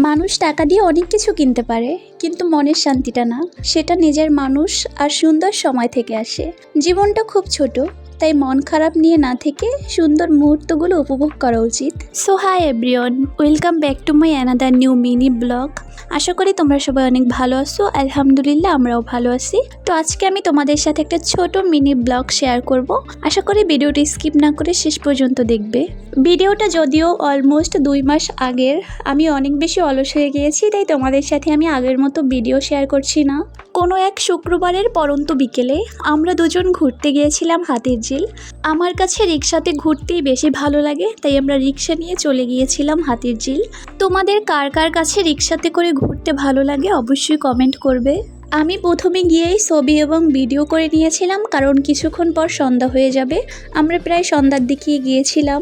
মানুষ টাকা দিয়ে অনেক কিছু কিনতে পারে, কিন্তু মনের শান্তিটা না। সেটা নিজের মানুষ আর সুন্দর সময় থেকে আসে। জীবনটা খুব ছোট, তাই মন খারাপ নিয়ে না থেকে সুন্দর মুহূর্তগুলো উপভোগ করা উচিত। So hi everyone, welcome back to my another new mini blog. আশা করি তোমরা সবাই অনেক ভালো আছো। আলহামদুলিল্লাহ, আমরাও ভালো আছি। তো আজকে আমি তোমাদের সাথে একটা ছোট মিনি ব্লগ শেয়ার করব। আশা করি ভিডিওটি স্কিপ না করে শেষ পর্যন্ত দেখবে। ভিডিওটা যদিও অলমোস্ট 2 মাস আগের, আমি অনেক বেশি অলস হয়ে গিয়েছি, তাই তোমাদের সাথে আমি আগের মতো ভিডিও শেয়ার করছি না। কোনো এক শুক্রবারের পরন্ত বিকেলে আমরা দুজন ঘুরতে গিয়েছিলাম হাতির ঝিল। আমার কাছে রিক্সাতে ঘুরতেই বেশি ভালো লাগে, তাই আমরা রিক্সা নিয়ে চলে গিয়েছিলাম হাতির ঝিল। তোমাদের কার কার কাছে রিক্সাতে করে ঘুরতে ভালো লাগে অবশ্যই কমেন্ট করবে। আমি প্রথমে গিয়েই ছবি এবং ভিডিও করে নিয়েছিলাম, কারণ কিছুক্ষণ পর সন্ধ্যা হয়ে যাবে। আমরা প্রায় সন্ধ্যার দিকে গিয়েছিলাম।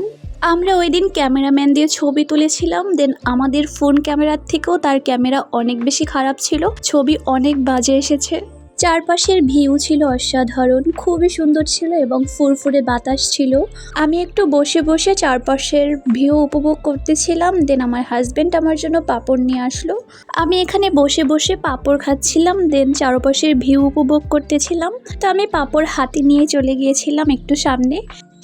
আমরা ওই দিন ক্যামেরাম্যান দিয়ে ছবি তুলেছিলাম। দেন আমাদের ফোন ক্যামেরার থেকেও তার ক্যামেরা অনেক বেশি খারাপ ছিল, ছবি অনেক বাজে এসেছে। চারপাশের ভিউ ছিল অসাধারণ, খুবই সুন্দর ছিল এবং ফুরফুরে বাতাস ছিল। আমি একটু বসে বসে চারপাশের ভিউ উপভোগ করতেছিলাম। দেন আমার হাজব্যান্ড আমার জন্য পাঁপড় নিয়ে আসলো। আমি এখানে বসে বসে পাঁপড় খাচ্ছিলাম, দেন চারপাশের ভিউ উপভোগ করতেছিলাম। তো আমি পাঁপড় হাতে নিয়ে চলে গিয়েছিলাম একটু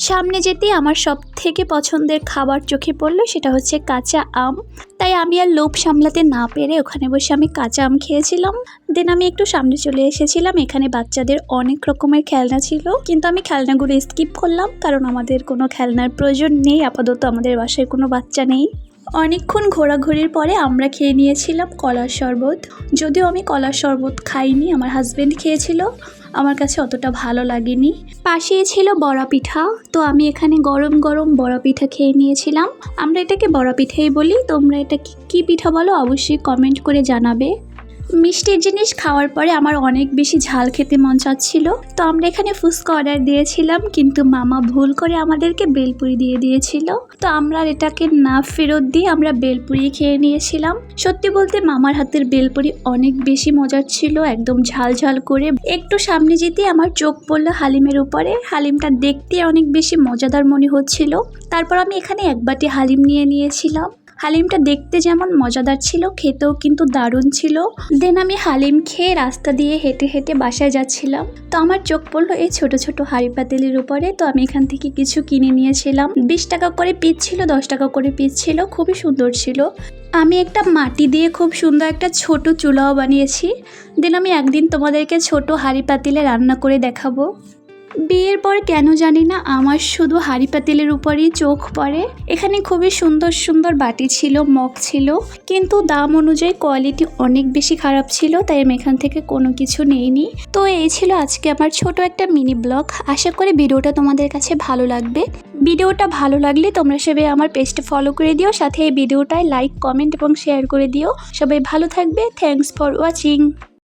সামনে যেতেই আমার সব থেকে পছন্দের খাবার চোখে পড়লো, সেটা হচ্ছে কাঁচা আম। তাই আমি আর লোভ সামলাতে না পেরে ওখানে বসে আমি কাঁচা আম খেয়েছিলাম। দেন আমি একটু সামনে চলে এসেছিলাম। এখানে বাচ্চাদের অনেক রকমের খেলনা ছিল, কিন্তু আমি খেলনাগুলো স্কিপ করলাম, কারণ আমাদের কোনো খেলনার প্রয়োজন নেই। আপাতত আমাদের বাসায় কোনো বাচ্চা নেই। অনেকক্ষণ ঘোরাঘুরির পরে আমরা খেয়ে নিয়েছিলাম কলার শরবত। যদিও আমি কলার শরবত খাইনি, আমার হাজব্যান্ড খেয়েছিল, আমার কাছে অতটা ভালো লাগেনি। পাশেই ছিল বড়া পিঠা, তো আমি এখানে গরম গরম বড়া পিঠা খেয়ে নিয়েছিলাম। আমরা এটাকে বড়া পিঠাই বলি, তোমরা এটা কি পিঠা বলো অবশ্যই কমেন্ট করে জানাবে। মিষ্টির জিনিস খাওয়ার পরে আমার অনেক বেশি ঝাল খেতে মন চাচ্ছিল, তো আমরা এখানে ফুচকা অর্ডার দিয়েছিলাম, কিন্তু মামা ভুল করে আমাদেরকে বেলপুরি দিয়ে দিয়েছিল। তো আমরা এটাকে না ফেরত দিয়ে আমরা বেলপুরি খেয়ে নিয়েছিলাম। সত্যি বলতে মামার হাতের বেলপুরি অনেক বেশি মজার ছিল, একদম ঝাল ঝাল করে। একটু সামনে যেতে আমার চোখ পড়লো হালিমের উপরে। হালিমটা দেখতে অনেক বেশি মজাদার মনে হচ্ছিল। তারপর আমি এখানে এক বাটি হালিম নিয়ে নিয়েছিলাম। হালিমটা দেখতে যেমন মজাদার ছিল, খেতেও কিন্তু দারুণ ছিল। দেন আমি হালিম খেয়ে রাস্তা দিয়ে হেঁটে হেঁটে বাসায় যাচ্ছিলাম। তো আমার চোখ পড়লো এই ছোট ছোট হাঁড়ি পাতিলের উপরে। তো আমি এখান থেকে কিছু কিনে নিয়েছিলাম। 20 টাকা করে পিস ছিল, 10 টাকা করে পিস ছিল, খুবই সুন্দর ছিল। আমি একটা মাটি দিয়ে খুব সুন্দর একটা ছোট চুলাও বানিয়েছি। দেন আমি একদিন তোমাদেরকে ছোট হাঁড়ি পাতিলে রান্না করে দেখাবো। বিয়ের পর কেন জানি না আমার শুধু হাঁড়ি পাতিলের উপরেই চোখ পড়ে। এখানে খুবই সুন্দর সুন্দর বাটি ছিল, মগ ছিল, কিন্তু দাম অনুযায়ী কোয়ালিটি অনেক বেশি খারাপ ছিল, তাই আমি এখান থেকে কোনো কিছু নেইনি। তো এই ছিল আজকে আমার ছোট একটা মিনি ব্লগ। আশা করি ভিডিওটা তোমাদের কাছে ভালো লাগবে। ভিডিওটা ভালো লাগলে তোমরা সবাই আমার পেজটা ফলো করে দিও, সাথে এই ভিডিওটায় লাইক, কমেন্ট এবং শেয়ার করে দিও। সবাই ভালো থাকবে। Thanks for watching.